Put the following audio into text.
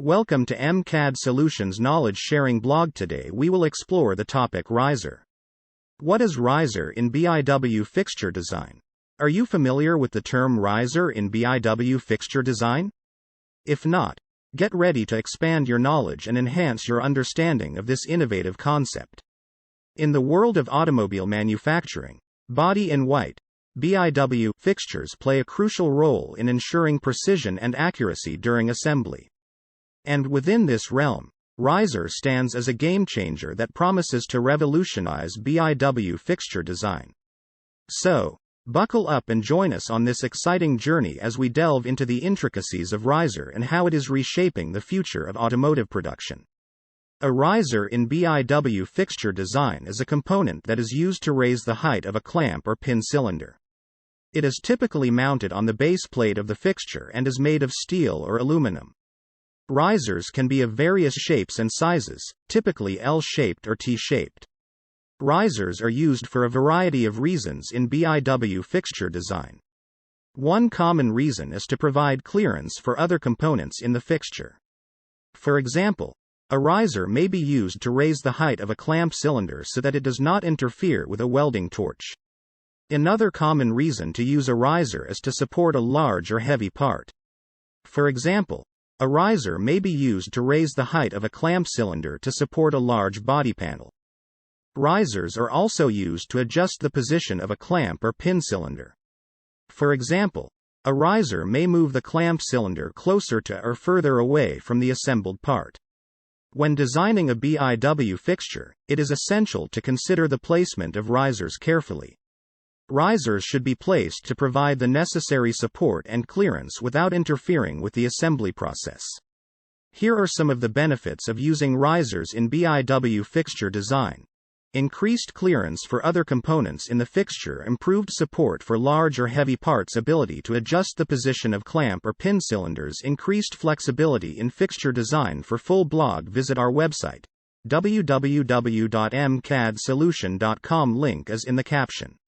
Welcome to MCAD Solutions Knowledge Sharing Blog. Today we will explore the topic riser. What is riser in BIW fixture design? Are you familiar with the term riser in BIW fixture design? If not, get ready to expand your knowledge and enhance your understanding of this innovative concept. In the world of automobile manufacturing, body in white, BIW fixtures play a crucial role in ensuring precision and accuracy during assembly. And within this realm, riser stands as a game changer that promises to revolutionize BIW fixture design. So, buckle up and join us on this exciting journey as we delve into the intricacies of riser and how it is reshaping the future of automotive production. A riser in BIW fixture design is a component that is used to raise the height of a clamp or pin cylinder. It is typically mounted on the base plate of the fixture and is made of steel or aluminum. Risers can be of various shapes and sizes, typically L-shaped or T-shaped. Risers are used for a variety of reasons in BIW fixture design. One common reason is to provide clearance for other components in the fixture. For example, a riser may be used to raise the height of a clamp cylinder so that it does not interfere with a welding torch. Another common reason to use a riser is to support a large or heavy part. For example, a riser may be used to raise the height of a clamp cylinder to support a large body panel. Risers are also used to adjust the position of a clamp or pin cylinder. For example, a riser may move the clamp cylinder closer to or further away from the assembled part. When designing a BIW fixture, it is essential to consider the placement of risers carefully. Risers should be placed to provide the necessary support and clearance without interfering with the assembly process. Here are some of the benefits of using risers in BIW fixture design. Increased clearance for other components in the fixture, improved support for large or heavy parts, ability to adjust the position of clamp or pin cylinders, increased flexibility in fixture design. For full blog, visit our website, www.mcadsolution.com. Link is in the caption.